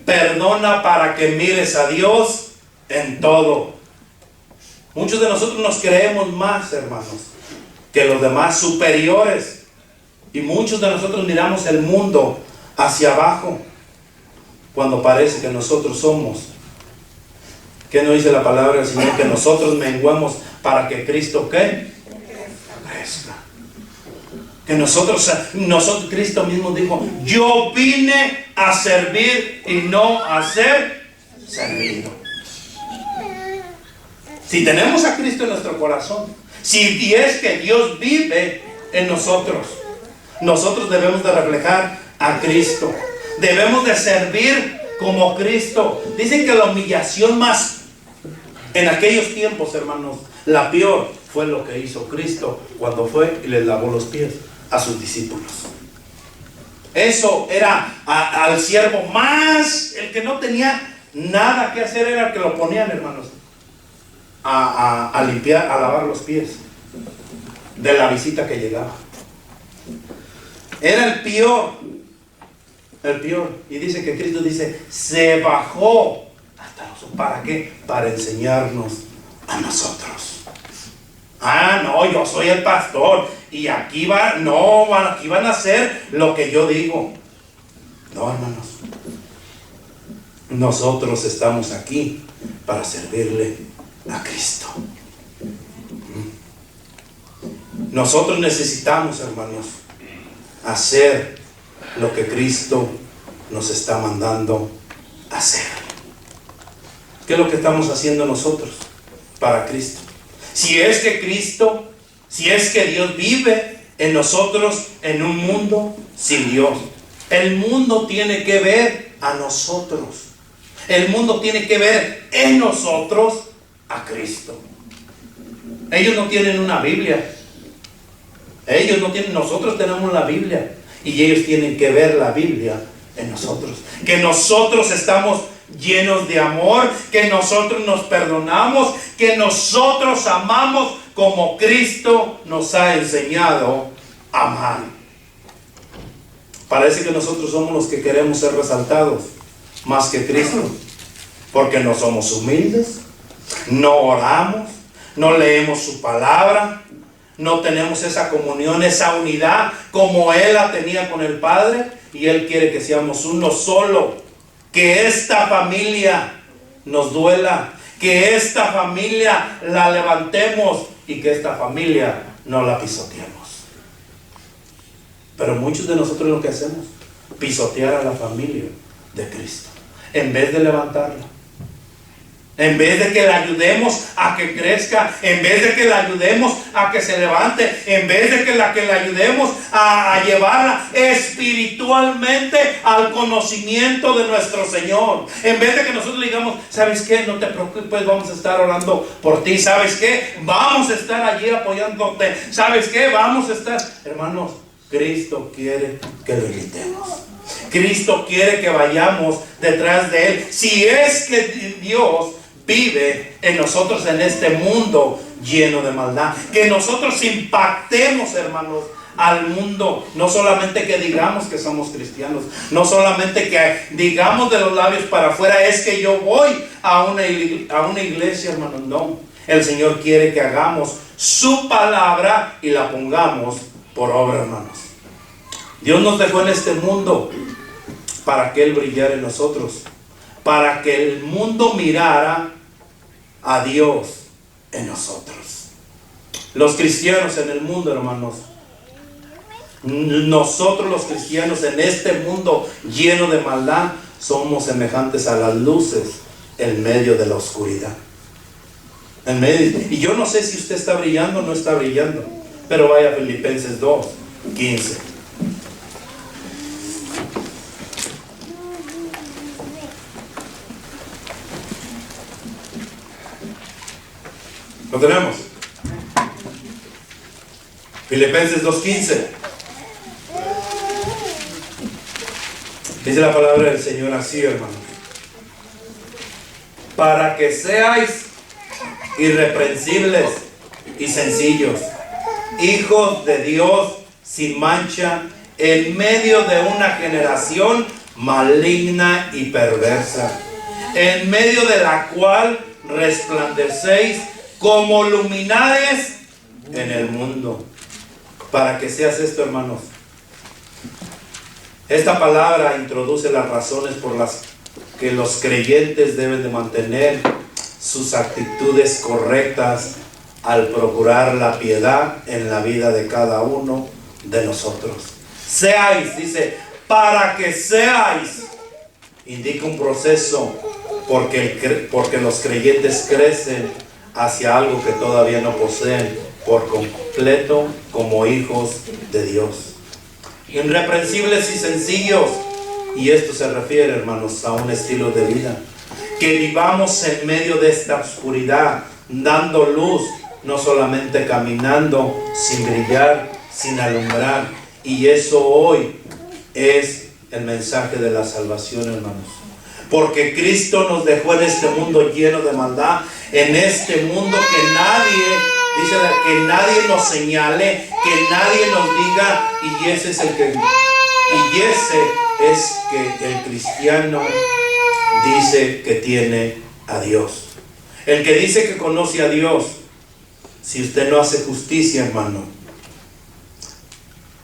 Perdona para que mires a Dios en todo. Muchos de nosotros nos creemos más, hermanos, que los demás, superiores. Y muchos de nosotros miramos el mundo hacia abajo, cuando parece que nosotros somos. ¿Qué nos dice la palabra del Señor? Que nosotros menguemos para que Cristo, ¿qué? Crezca. Que nosotros, Cristo mismo dijo: yo vine a servir y no a ser servido. Si tenemos a Cristo en nuestro corazón, si es que Dios vive en nosotros, nosotros debemos de reflejar a Cristo. Debemos de servir como Cristo. Dicen que la humillación más en aquellos tiempos, hermanos, la peor fue lo que hizo Cristo cuando fue y les lavó los pies a sus discípulos. Eso era al siervo más, el que no tenía nada que hacer, era el que lo ponían, hermanos, a limpiar, a lavar los pies de la visita que llegaba. Era el peor. Y dice que Cristo dice: se bajó hasta nosotros. ¿Para qué? Para enseñarnos a nosotros. No, yo soy el pastor y aquí van a hacer lo que yo digo. No, hermanos, nosotros estamos aquí para servirle a Cristo. Nosotros necesitamos, hermanos, hacer lo que Cristo nos está mandando hacer. ¿Qué es lo que estamos haciendo nosotros para Cristo? Si es que Dios vive en nosotros en un mundo sin Dios, el mundo tiene que ver a nosotros. El mundo tiene que ver en nosotros a Cristo. Ellos no tienen una Biblia. Nosotros tenemos la Biblia. Y ellos tienen que ver la Biblia en nosotros. Que nosotros estamos llenos de amor, que nosotros nos perdonamos, que nosotros amamos como Cristo nos ha enseñado a amar. Parece que nosotros somos los que queremos ser resaltados más que Cristo, porque no somos humildes, no oramos, no leemos su palabra, no tenemos esa comunión, esa unidad como Él la tenía con el Padre, y Él quiere que seamos uno solo. Que esta familia nos duela, que esta familia la levantemos y que esta familia no la pisoteemos. Pero muchos de nosotros lo que hacemos, pisotear a la familia de Cristo, en vez de levantarla. En vez de que la ayudemos a que crezca, en vez de que la ayudemos a que se levante, en vez de que la ayudemos a llevarla espiritualmente al conocimiento de nuestro Señor. En vez de que nosotros le digamos, ¿sabes qué? No te preocupes, vamos a estar orando por ti. ¿Sabes qué? Vamos a estar allí apoyándote. ¿Sabes qué? Vamos a estar... Hermanos, Cristo quiere que lo imitemos. Cristo quiere que vayamos detrás de Él. Si es que Dios vive en nosotros en este mundo lleno de maldad, que nosotros impactemos, hermanos, al mundo. No solamente que digamos que somos cristianos, no solamente que digamos de los labios para afuera, es que yo voy a una iglesia, hermanos. No, el Señor quiere que hagamos su palabra y la pongamos por obra, hermanos. Dios nos dejó en este mundo para que Él brillara en nosotros, para que el mundo mirara a Dios en nosotros. Los cristianos en el mundo, hermanos, nosotros los cristianos en este mundo lleno de maldad, somos semejantes a las luces en medio de la oscuridad. Y yo no sé si usted está brillando o no está brillando, pero vaya a Filipenses 2:15. ¿Lo tenemos? Filipenses 2:15. Dice la palabra del Señor así, hermanos: para que seáis irreprensibles y sencillos, hijos de Dios sin mancha, en medio de una generación maligna y perversa, en medio de la cual resplandecéis como luminares en el mundo. Para que seas esto, hermanos, esta palabra introduce las razones por las que los creyentes deben de mantener sus actitudes correctas al procurar la piedad en la vida de cada uno de nosotros. Seáis, dice, para que seáis, indica un proceso, porque los creyentes crecen hacia algo que todavía no poseen por completo como hijos de Dios. Irreprensibles y sencillos, y esto se refiere, hermanos, a un estilo de vida, que vivamos en medio de esta oscuridad, dando luz, no solamente caminando sin brillar, sin alumbrar. Y eso hoy es el mensaje de la salvación, hermanos. Porque Cristo nos dejó en este mundo lleno de maldad, en este mundo que nadie, dice, que nadie nos señale, que nadie nos diga, y ese es que el cristiano dice que tiene a Dios. El que dice que conoce a Dios, si usted no hace justicia, hermano,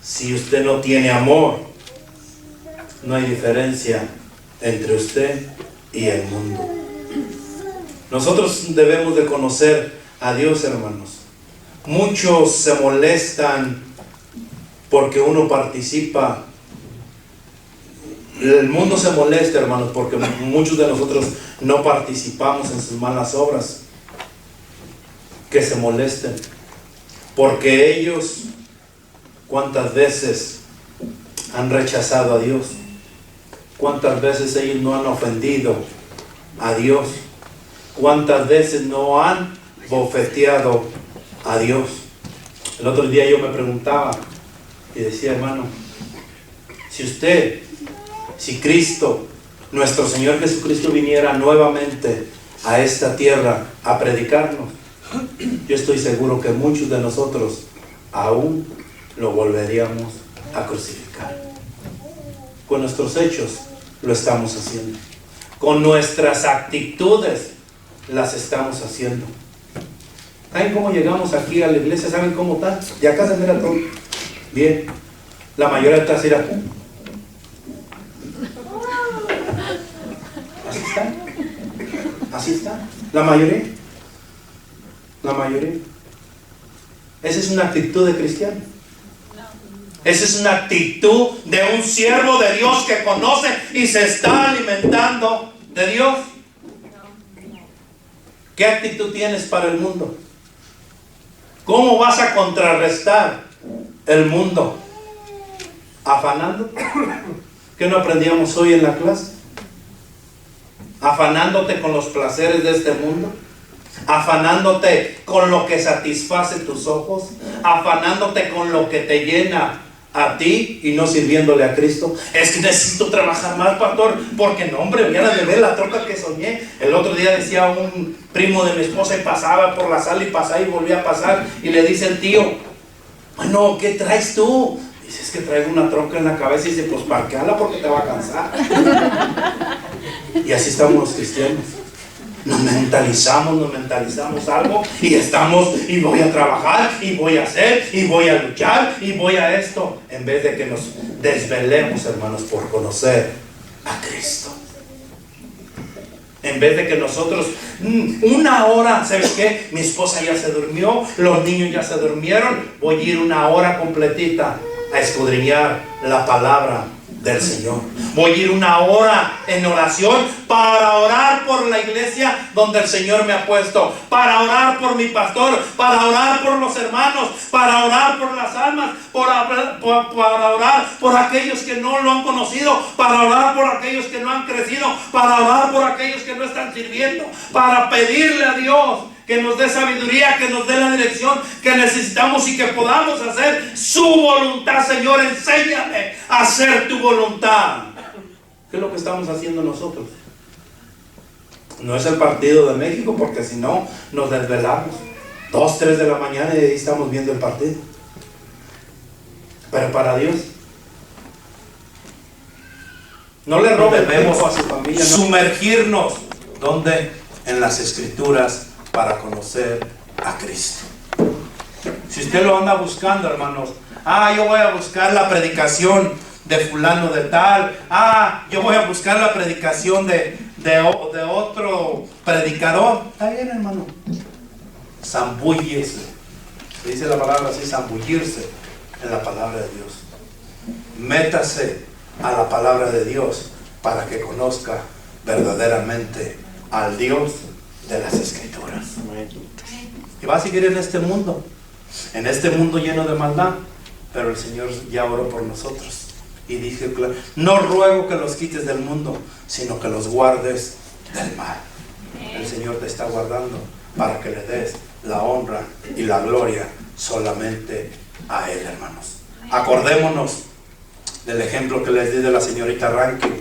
si usted no tiene amor, no hay diferencia entre usted y el mundo. Nosotros debemos de conocer a Dios, hermanos. Muchos se molestan porque uno participa. El mundo se molesta, hermanos, porque muchos de nosotros no participamos en sus malas obras. Que se molesten porque ellos, ¿cuántas veces han rechazado a Dios? ¿Cuántas veces ellos no han ofendido a Dios? ¿Cuántas veces no han bofeteado a Dios? El otro día yo me preguntaba y decía, hermano, si Cristo, nuestro Señor Jesucristo, viniera nuevamente a esta tierra a predicarnos, yo estoy seguro que muchos de nosotros aún lo volveríamos a crucificar. Con nuestros hechos lo estamos haciendo. Con nuestras actitudes las estamos haciendo. ¿Saben cómo llegamos aquí a la iglesia? ¿Saben cómo está? Y acá se mira todo bien. La mayoría está así. Así está. Así está. La mayoría. Esa es una actitud de cristiano. Esa es una actitud de un siervo de Dios que conoce y se está alimentando de Dios. ¿Qué actitud tienes para el mundo? ¿Cómo vas a contrarrestar el mundo? ¿Afanándote? ¿Qué no aprendíamos hoy en la clase? ¿Afanándote con los placeres de este mundo? ¿Afanándote con lo que satisface tus ojos? ¿Afanándote con lo que te llena a ti y no sirviéndole a Cristo? Es que necesito trabajar más, pastor, porque no, hombre, viene de ver la troca que soñé. El otro día decía un primo de mi esposa y pasaba por la sala y pasaba y volvía a pasar, y le dice el tío: bueno, ¿qué traes tú? Dice: es que traigo una troca en la cabeza. Y dice: pues parqueala porque te va a cansar. Y así estamos los cristianos. Nos mentalizamos algo y estamos, y voy a trabajar, y voy a hacer, y voy a luchar, y voy a esto, en vez de que nos desvelemos, hermanos, por conocer a Cristo. En vez de que nosotros, una hora, ¿sabes qué? Mi esposa ya se durmió, los niños ya se durmieron, voy a ir una hora completita a escudriñar la palabra del Señor. Voy a ir una hora en oración para orar por la iglesia donde el Señor me ha puesto, para orar por mi pastor, para orar por los hermanos, para orar por las almas, para orar por aquellos que no lo han conocido, para orar por aquellos que no han crecido, para orar por aquellos que no están sirviendo, para pedirle a Dios que nos dé sabiduría, que nos dé la dirección que necesitamos y que podamos hacer su voluntad. Señor, enséñame a hacer tu voluntad. ¿Qué es lo que estamos haciendo nosotros? No es el partido de México, porque si no nos desvelamos 2, 3 de la mañana y ahí estamos viendo el partido. Pero para Dios, no le robemos a su familia, no. Sumergirnos, ¿dónde? En las Escrituras, para conocer a Cristo. Si usted lo anda buscando, hermanos, yo voy a buscar la predicación de fulano de tal, yo voy a buscar la predicación de otro predicador. Está bien, hermano. Zambúllese. Se dice la palabra así, zambullirse en la palabra de Dios. Métase a la palabra de Dios para que conozca verdaderamente al Dios de las Escrituras. Y va a seguir en este mundo lleno de maldad, pero el Señor ya oró por nosotros y dije: no ruego que los quites del mundo, sino que los guardes del mal. El Señor te está guardando para que le des la honra y la gloria solamente a Él, hermanos. Acordémonos del ejemplo que les di de la señorita Rankin,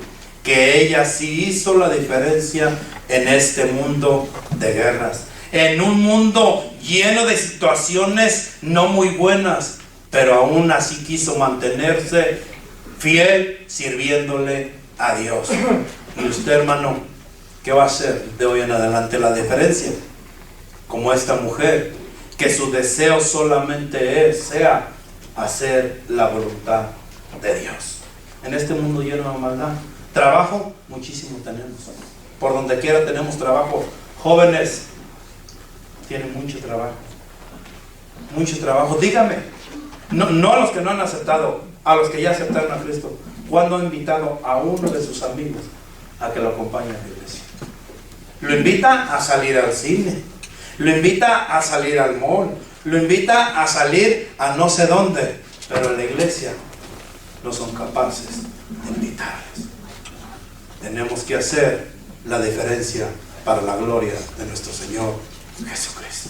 que ella sí hizo la diferencia en este mundo de guerras, en un mundo lleno de situaciones no muy buenas, pero aún así quiso mantenerse fiel sirviéndole a Dios. Y usted, hermano, ¿qué va a hacer de hoy en adelante? La diferencia, como esta mujer, que su deseo solamente sea hacer la voluntad de Dios. En este mundo lleno de maldad, trabajo, muchísimo tenemos. Por donde quiera tenemos trabajo. Jóvenes tienen mucho trabajo. Mucho trabajo. Dígame, no a los que no han aceptado, a los que ya aceptaron a Cristo, ¿cuándo ha invitado a uno de sus amigos a que lo acompañe a la iglesia? Lo invita a salir al cine, lo invita a salir al mall, lo invita a salir a no sé dónde, pero a la iglesia no son capaces de invitarles. Tenemos que hacer la diferencia para la gloria de nuestro Señor Jesucristo.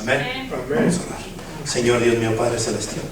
Amén. Vamos a orar. Señor Dios mío, Padre Celestial,